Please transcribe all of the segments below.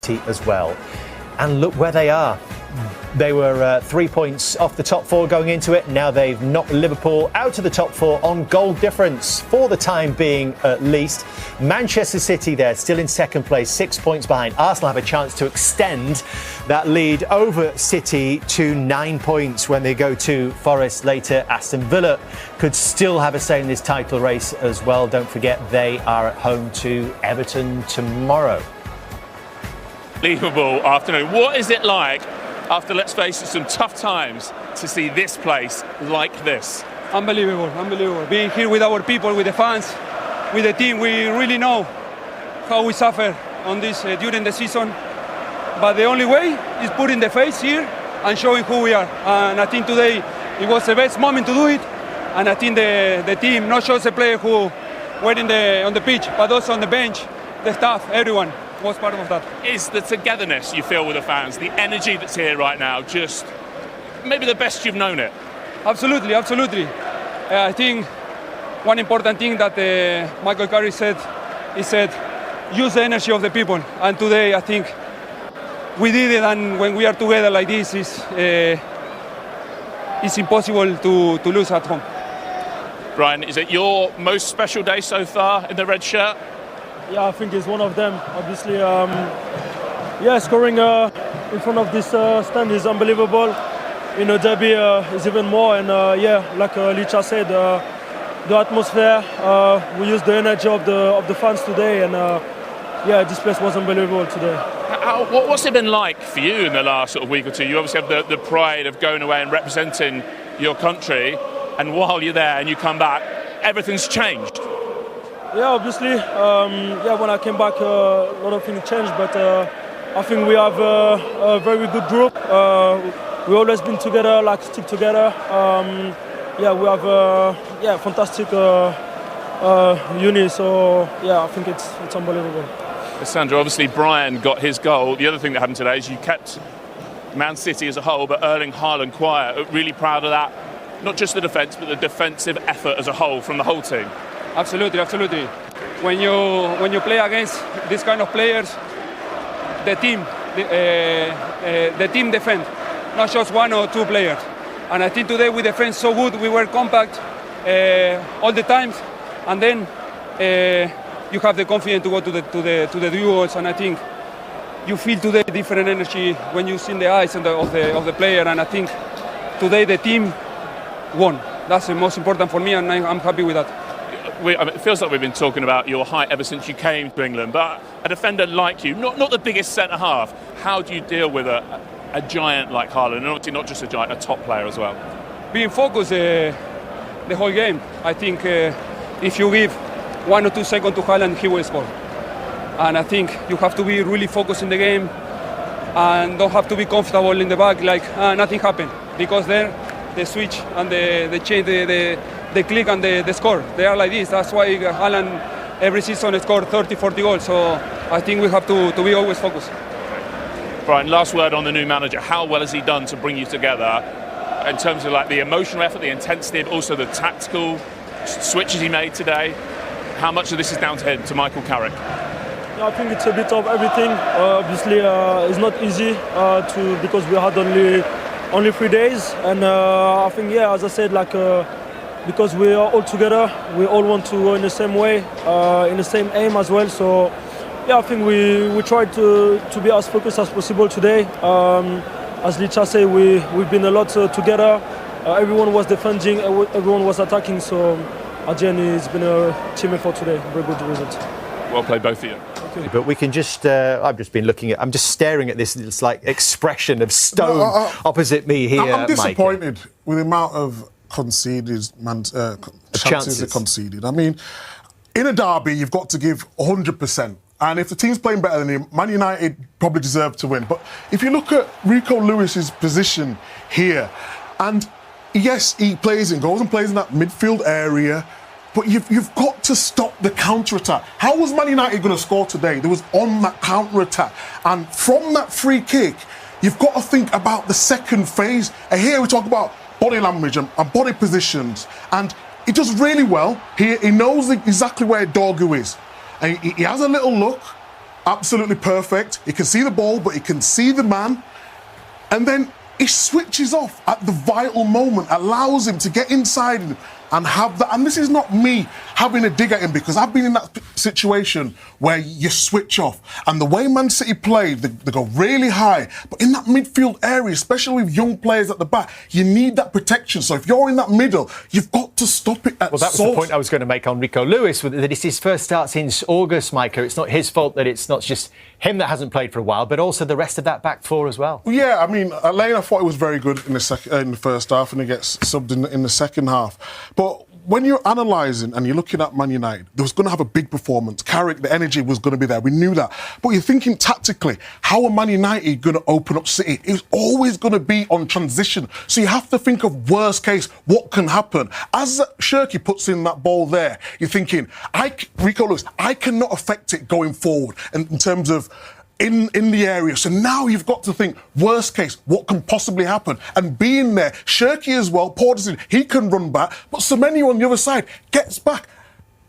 City as well. And look where they are. They were 3 points off the top four going into it. Now they've knocked Liverpool out of the top four on goal difference for the time being at least. Manchester City there still in second place, 6 points behind. Arsenal have a chance to extend that lead over City to 9 points when they go to Forest later. Aston Villa could still have a say in this title race as well. Don't forget they are at home to Everton tomorrow. Unbelievable afternoon. What is it like after, let's face it, some tough times to see this place like this? Unbelievable. Being here with our people, with the fans, with the team, we really know how we suffer on this during the season. But the only way is putting the face here and showing who we are. And I think today it was the best moment to do it. And I think the team, not just the players who were on the pitch, but also on the bench, the staff, everyone was part of that. Is the togetherness you feel with the fans, the energy that's here right now, just maybe the best you've known it? Absolutely. I think one important thing that Michael Carrick said, he said, use the energy of the people. And today I think we did it, and when we are together like this, it's impossible to lose at home. Brian, is it your most special day so far in the red shirt? Yeah, I think it's one of them. Obviously, scoring in front of this stand is unbelievable. In a derby is even more. And like Licha said, the atmosphere. We used the energy of the fans today, and this place was unbelievable today. What's it been like for you in the last sort of week or two? You obviously have the pride of going away and representing your country, and while you're there and you come back, everything's changed. Yeah, obviously. When I came back, a lot of things changed, but I think we have a very good group. We always been together, stick together. We have fantastic uni. So I think it's unbelievable. Sandra, obviously Brian got his goal. The other thing that happened today is you kept Man City as a whole, but Erling Haaland quiet. Really proud of that. Not just the defence, but the defensive effort as a whole from the whole team. Absolutely. When you play against this kind of players, the team defend, not just one or two players. And I think today we defend so good. We were compact all the time, and then you have the confidence to go to the duels. And I think you feel today different energy when you see in the eyes of the player. And I think today the team won. That's the most important for me, and I'm happy with that. It feels like we've been talking about your height ever since you came to England, but a defender like you, not the biggest centre-half, how do you deal with a giant like Haaland, and obviously not just a giant, a top player as well? Being focused the whole game. I think if you give 1 or 2 seconds to Haaland, he will score. And I think you have to be really focused in the game and don't have to be comfortable in the back like nothing happened, because then the switch and the change, the click and the score, they are like this. That's why Haaland every season scored 30, 40 goals. So I think we have to be always focused. Brian, last word on the new manager. How well has he done to bring you together in terms of the emotional effort, the intensity, but also the tactical switches he made today? How much of this is down to him, to Michael Carrick? Yeah, I think it's a bit of everything. Obviously, it's not easy because we had only 3 days, and I think as I said, because we are all together, we all want to go in the same way, in the same aim as well. So I think we tried to be as focused as possible today. As Licha said, we've been a lot together. Everyone was defending, everyone was attacking. So at the end, it's been a team effort today. Very good result. Well played, both of you. But we can just, I'm just staring at this expression of stone opposite me here, I'm disappointed with the amount of chances are conceded. I mean, in a derby, you've got to give 100%. And if the team's playing better than you, Man United probably deserve to win. But if you look at Rico Lewis's position here, and yes, he plays in goals and plays in that midfield area, but you've got to stop the counter-attack. How was Man United going to score today? There was on that counter-attack. And from that free kick, you've got to think about the second phase. And here we talk about body language and body positions. And he does really well. He knows exactly where Dorgu is. And he has a little look, absolutely perfect. He can see the ball, but he can see the man. And then he switches off at the vital moment, allows him to get inside and have that. And this is not me having a dig at him, because I've been in that situation where you switch off. And the way Man City play, they go really high. But in that midfield area, especially with young players at the back, you need that protection. So if you're in that middle, you've got to stop it at Well, that was the point I was going to make on Rico Lewis, that it's his first start since August, Micah. It's not his fault that it's not just him that hasn't played for a while, but also the rest of that back four as well. Yeah, I mean, Lane, I thought he was very good in the first half, and he gets subbed in the second half. But when you're analysing and you're looking at Man United, they was going to have a big performance. Carrick, the energy was going to be there. We knew that. But you're thinking tactically, how are Man United going to open up City? It's always going to be on transition. So you have to think of worst case, what can happen? As Shirky puts in that ball there, you're thinking, Rico Lewis, I cannot affect it going forward in terms of in the area. So now you've got to think, worst case, what can possibly happen? And being there, Shirky as well, Porterson, he can run back, but Semenyo on the other side gets back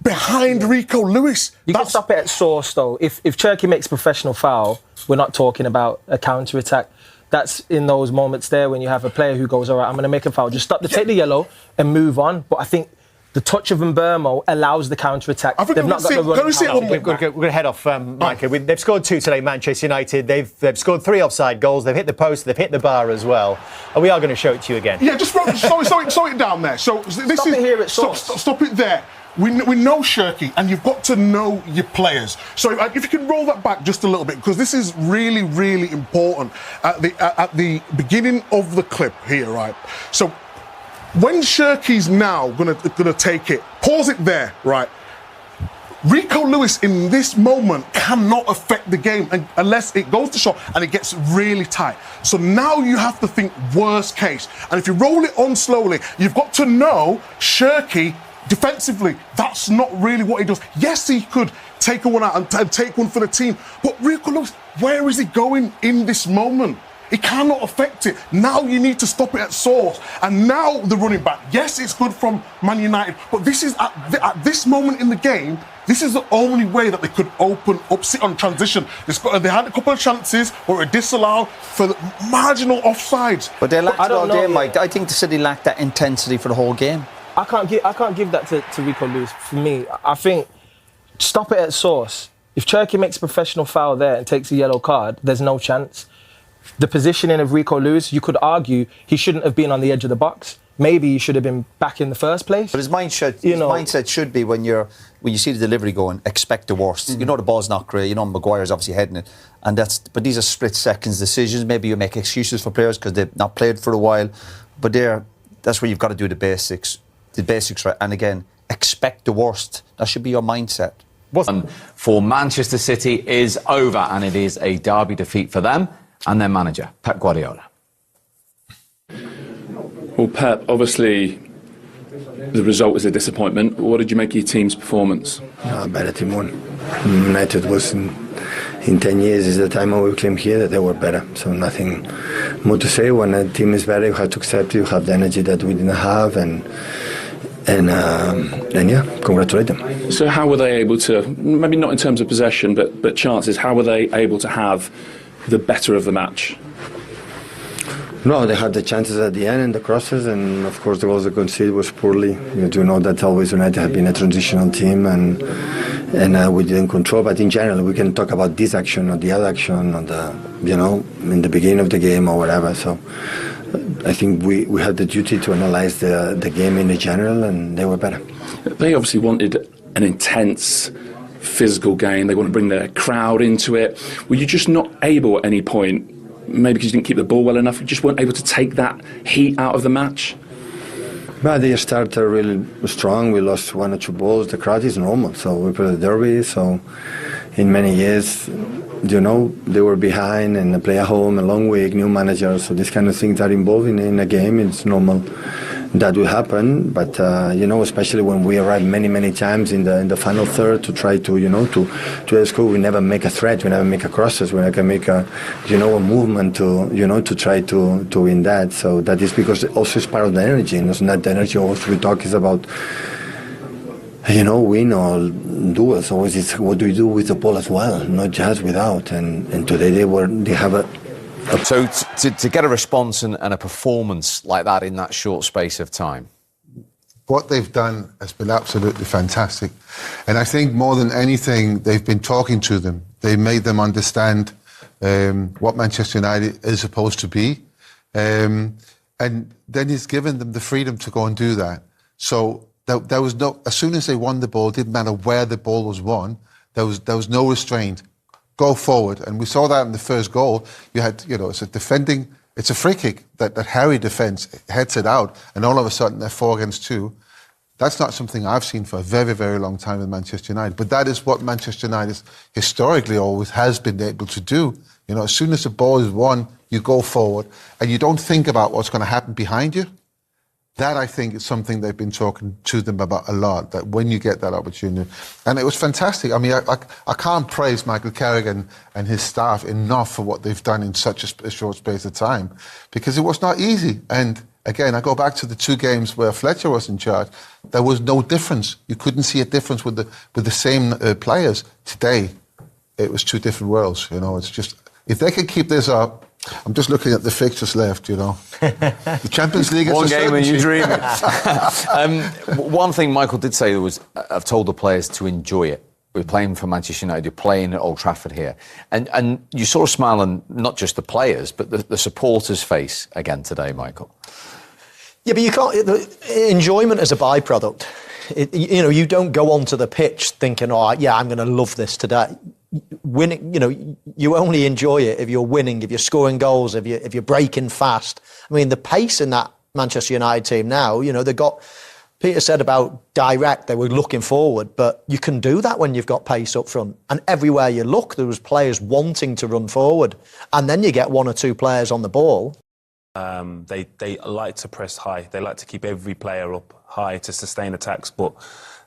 behind Rico Lewis. You can stop it at source, though. If Shirky makes a professional foul, we're not talking about a counter-attack. That's in those moments there when you have a player who goes, all right, I'm going to make a foul. Just stop, take the yellow and move on. But I think the touch of Mbermo allows the counter-attack. They've not got the run. We're going to head off, Micah. They've scored 2 today, Manchester United. They've scored 3 offside goals. They've hit the post. They've hit the bar as well. And we are going to show it to you again. Yeah, just slow it down there. So this stop it here at source. Stop it there. We know Shirky, and you've got to know your players. So if you can roll that back just a little bit, because this is really, really important at the beginning of the clip here, right? So when Shirky's now gonna take it, pause it there, right? Rico Lewis in this moment cannot affect the game unless it goes to shot and it gets really tight. So now you have to think worst case. And if you roll it on slowly, you've got to know Shirky defensively, that's not really what he does. Yes, he could take one out and take one for the team, but Rico Lewis, where is he going in this moment? He cannot affect it. Now you need to stop it at source. And now the running back. Yes, it's good from Man United, but this is at this moment in the game, this is the only way that they could open up City on transition. They had a couple of chances where it disallowed for the marginal offsides. But they lacked it all day, Mike. I think the City lacked that intensity for the whole game. I can't give that to Rico Lewis. For me, I think stop it at source. If Cherky makes a professional foul there and takes a yellow card, there's no chance. The positioning of Rico Lewis, you could argue he shouldn't have been on the edge of the box. Maybe he should have been back in the first place. But his mindset should be when you see the delivery going, expect the worst. Mm-hmm. You know the ball's not great. You know Maguire's obviously heading it, but these are split seconds decisions. Maybe you make excuses for players because they've not played for a while. But that's where you've got to do the basics right. And again, expect the worst. That should be your mindset. For Manchester City is over, and it is a derby defeat for them and their manager, Pep Guardiola. Well, Pep, obviously the result was a disappointment. What did you make of your team's performance? Better team won. United was in 10 years is the time when we came here that they were better. So nothing more to say. When a team is better, you have to accept it. You have the energy that we didn't have, and congratulate them. So how were they able to, maybe not in terms of possession, but chances, how were they able to have the better of the match? No, they had the chances at the end and the crosses, and of course the goals they conceded was poorly. You do know that always United have been a transitional team, and we didn't control. But in general, we can talk about this action or the other action, or in the beginning of the game or whatever. So I think we had the duty to analyse the game in general, and they were better. They obviously wanted an intense physical game. They want to bring their crowd into it. Were you just not able at any point, maybe because you didn't keep the ball well enough, you just weren't able to take that heat out of the match? But they started really strong. We lost 1 or 2 balls. The crowd is normal. So we played a derby. So in many years, they were behind and play at home, a long week, new manager. So these kind of things are involved in a game. It's normal that will happen. But, especially when we arrive many times in the final third to try to score, we never make a threat. We never make a crosses. We never make a movement to try to win that. So that is because also it's part of the energy. And it's not the energy also we talk is about win or do it. So it's what do we do with the ball as well, not just without. And today they have a. So to get a response and a performance like that in that short space of time. What they've done has been absolutely fantastic. And I think more than anything, they've been talking to them. They made them understand what Manchester United is supposed to be. And then he's given them the freedom to go and do that. So there was no, as soon as they won the ball, it didn't matter where the ball was won, there was no restraint. Go forward. And we saw that in the first goal. You had, it's a free kick that Harry defends, heads it out, and all of a sudden they're 4 against 2. That's not something I've seen for a very, very long time with Manchester United. But that is what Manchester United historically always has been able to do. As soon as the ball is won, you go forward, and you don't think about what's going to happen behind you. That, I think, is something they've been talking to them about a lot, that when you get that opportunity. And it was fantastic. I mean, I can't praise Michael Carrick and his staff enough for what they've done in such a short space of time, because it was not easy. And again, I go back to the 2 games where Fletcher was in charge. There was no difference. You couldn't see a difference with the same players. Today, it was 2 different worlds. It's just, if they could keep this up, I'm just looking at the fixtures left, The Champions League is one game and you dream it. One thing Michael did say was, I've told the players to enjoy it. We're playing for Manchester United, you're playing at Old Trafford here. And you saw a smile on not just the players, but the supporters' face again today, Michael. Yeah, but you can't. Enjoyment is a byproduct. You don't go onto the pitch thinking, I'm going to love this today. Winning, you only enjoy it if you're winning, if you're scoring goals, if you're breaking fast. I mean, the pace in that Manchester United team now, they got, Peter said about direct, they were looking forward, but you can do that when you've got pace up front. And everywhere you look, there was players wanting to run forward. And then you get 1 or 2 players on the ball. They like to press high. They like to keep every player up high to sustain attacks. But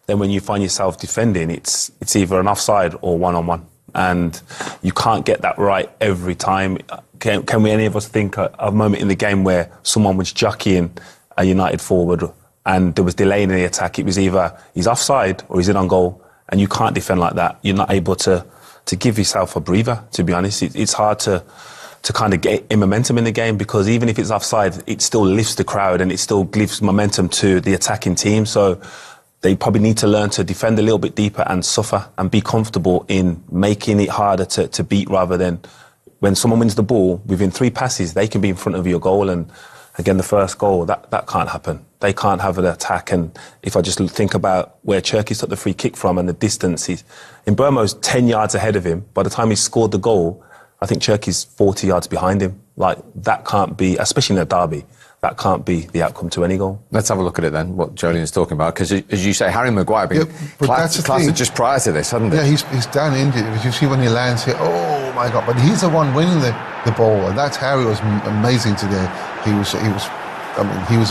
then when you find yourself defending, it's either an offside or one-on-one. And you can't get that right every time. Can we, any of us, think of a moment in the game where someone was jockeying a United forward and there was delay in the attack? It was either he's offside or he's in on goal, and you can't defend like that. You're not able to give yourself a breather, to be honest. It's hard to kind of get momentum in the game, because even if it's offside, it still lifts the crowd and it still gives momentum to the attacking team. So they probably need to learn to defend a little bit deeper and suffer and be comfortable in making it harder to beat, rather than when someone wins the ball, within 3 passes, they can be in front of your goal. And again, the first goal, that can't happen. They can't have an attack. And if I just think about where Cherky took the free kick from and the distance, Mbeumo's 10 yards ahead of him. By the time he scored the goal, I think Cherky's 40 yards behind him. That can't be, especially in a derby, that can't be the outcome to any goal. Let's have a look at it then, what Joleon's talking about. Because, as you say, Harry Maguire being classed just prior to this, hasn't he? Yeah, he's down injured. As you see when he lands here, oh my God. But he's the one winning the ball. And that's Harry was amazing today. He was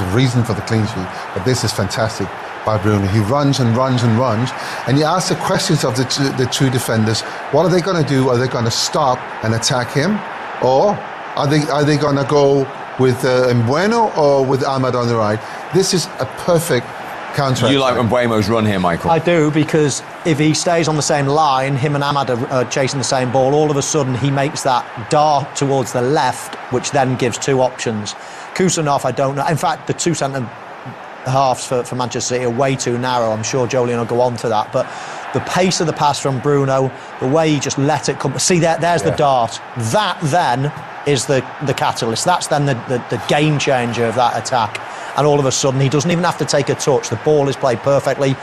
a reason for the clean sheet. But this is fantastic by Bruno. He runs and runs and runs. And you ask the questions of the 2 defenders. What are they going to do? Are they going to stop and attack him? Or are they going to go with Mbeumo or with Ahmad on the right? This is a perfect counter. You like Mbeumo's run here, Michael? I do, because if he stays on the same line, him and Ahmad are chasing the same ball, all of a sudden he makes that dart towards the left, which then gives 2 options. Kusanov, I don't know. In fact, the 2 centre-halves for Manchester City are way too narrow. I'm sure Jolien will go on to that. But the pace of the pass from Bruno, the way he just let it come... See, there's the dart. That then is the catalyst. That's then the game changer of that attack. And all of a sudden, he doesn't even have to take a touch. The ball is played perfectly.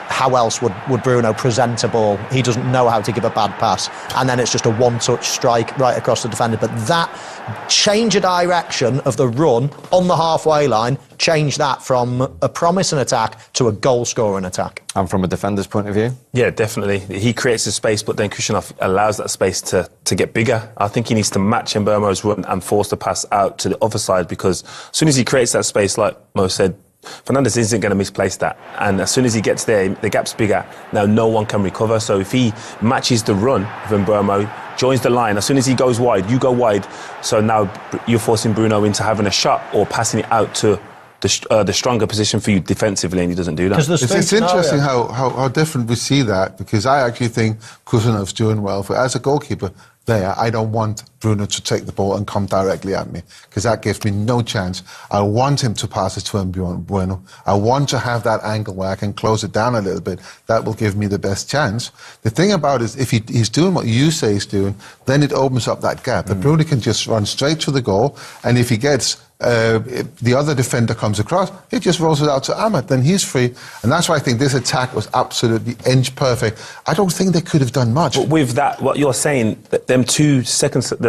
How else would Bruno present a ball? He doesn't know how to give a bad pass. And then it's just a one-touch strike right across the defender. But that change of direction of the run on the halfway line, changed that from a promising attack to a goal-scoring attack. And from a defender's point of view? Yeah, definitely. He creates the space, but then Kusanov allows that space to get bigger. I think he needs to match Mbeumo's run and force the pass out to the other side, because as soon as he creates that space, like Mo said, Fernandes isn't going to misplace that. And as soon as he gets there, the gap's bigger. Now no one can recover. So if he matches the run of Mbeumo, joins the line, as soon as he goes wide, you go wide. So now you're forcing Bruno into having a shot or passing it out to the stronger position for you defensively, and he doesn't do that. It's interesting how different we see that, because I actually think Kusanov's doing well. As a goalkeeper there, I don't want Bruno to take the ball and come directly at me, because that gives me no chance. I want him to pass it to Bueno. I want to have that angle where I can close it down a little bit. That will give me the best chance. The thing about it is, if he's doing what you say he's doing, then it opens up that gap. That Bruno can just run straight to the goal, and if he gets if the other defender comes across, he just rolls it out to Ahmad, then he's free. And that's why I think this attack was absolutely inch perfect. I don't think they could have done much. But with that, what you're saying, them the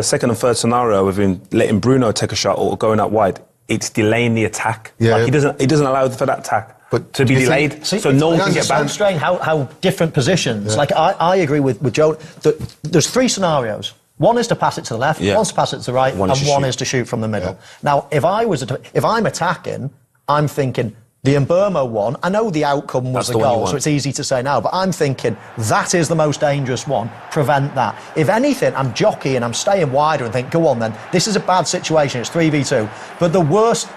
second and third scenario of him letting Bruno take a shot or going out wide, it's delaying the attack. Yeah. Like he doesn't allow for that attack to be delayed, so no one can get back. It's so strange how different positions. Yeah. Like I agree with Joe that there's 3 scenarios. One is to pass it to the left, one's to pass it to the right, and one is to shoot from the middle. Yeah. Now, if I'm attacking, I'm thinking the Mbeumo one, I know the outcome was the goal, so it's easy to say now, but I'm thinking that is the most dangerous one, prevent that. If anything, I'm jockeying, I'm staying wider and think, go on then, this is a bad situation, it's 3v2. But the worst,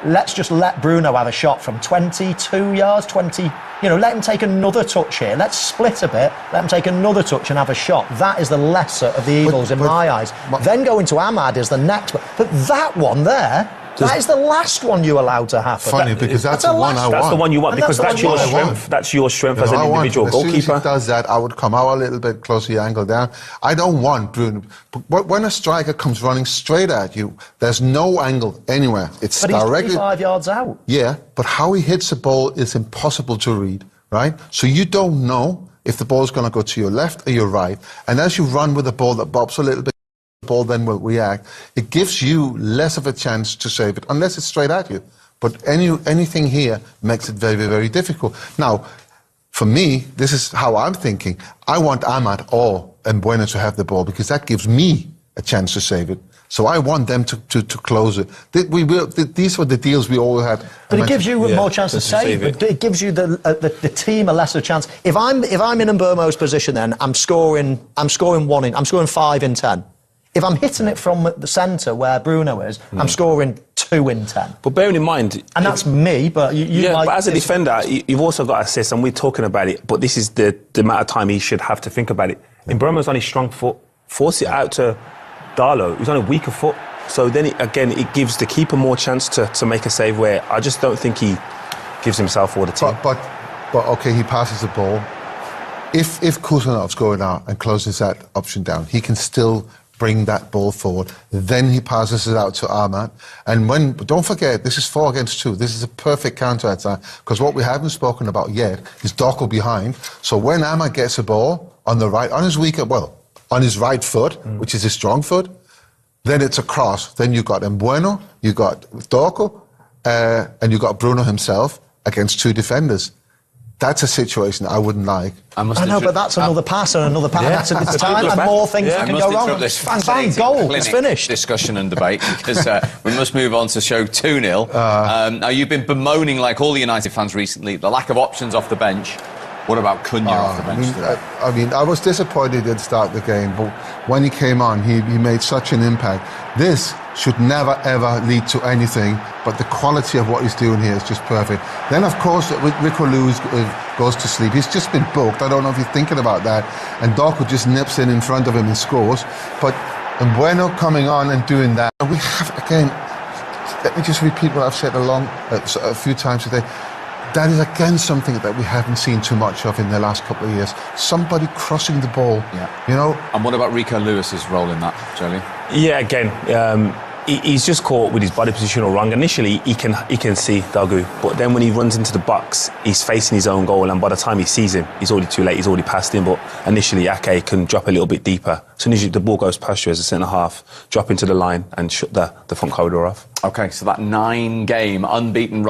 let's just let Bruno have a shot from 22 yards, 20... let him take another touch here. Let's split a bit. Let him take another touch and have a shot. That is the lesser of the evils in my eyes. Then going to Ahmad is the next one. But that one there, that is the last one you allowed to happen. Funny, because that's the one I want. That's the one you want, because that's your strength. That's your strength as an individual goalkeeper. As soon as he does that, I would come out a little bit closer, the angle down. I don't want Bruno. But when a striker comes running straight at you, there's no angle anywhere. It's directly. But he's 25 yards out. Yeah, but how he hits the ball is impossible to read, right? So you don't know if the ball's going to go to your left or your right. And as you run with the ball that bobs a little bit, the ball then will react. It gives you less of a chance to save it, unless it's straight at you. But anything here makes it very, very difficult. Now, for me, this is how I'm thinking. I want Ahmad or Mbeumo to have the ball, because that gives me a chance to save it. So I want them to close it. These were the deals we all had. But it gives you more chance to save it. It gives you the team a lesser chance. If I'm in Mbeumo's position, then I'm scoring 5 in 10. If I'm hitting it from the centre where Bruno is, I'm scoring 2 in 10. But bearing in mind... And that's me, but but as a defender, you've also got assists, and we're talking about it, but this is the amount of time he should have to think about it. Mbeumo's on his strong foot. Force it out to Darlow, who's on a weaker foot. So then, it gives the keeper more chance to make a save, where I just don't think he gives himself all the team. But OK, he passes the ball. If Kusanov's going out and closes that option down, he can still bring that ball forward. Then he passes it out to Ahmad. And don't forget, this is 4 against 2. This is a perfect counter-attack, because what we haven't spoken about yet is Doku behind. So when Ahmad gets a ball on the right, on his right foot, which is his strong foot, then it's a cross. Then you've got Mbeumo, you've got Doku, and you've got Bruno himself against 2 defenders. That's a situation I wouldn't like. I know, but that's another pass and another pass. That's time and more things that can go wrong. Bang, goal, it's finished. Discussion and debate, because we must move on to show 2-0. Now, you've been bemoaning, like all the United fans recently, the lack of options off the bench. What about Cunha off the bench today? I was disappointed he didn't start the game, but when he came on, he made such an impact. This should never, ever lead to anything, but the quality of what he's doing here is just perfect. Then, of course, Rico Lewis goes to sleep. He's just been booked. I don't know if he's thinking about that. And Doku just nips in front of him and scores. But Mbeumo coming on and doing that. We have, again, let me just repeat what I've said a few times today. That is, again, something that we haven't seen too much of in the last couple of years. Somebody crossing the ball, And what about Rico Lewis's role in that, Jolie? Yeah, again, he's just caught with his body positional wrong. Initially, he can see Dogu, but then when he runs into the box, he's facing his own goal, and by the time he sees him, he's already too late. He's already passed him. But initially, Ake can drop a little bit deeper. As soon as the ball goes past you as a centre-half, drop into the line and shut the front corridor off. OK, so that 9-game unbeaten run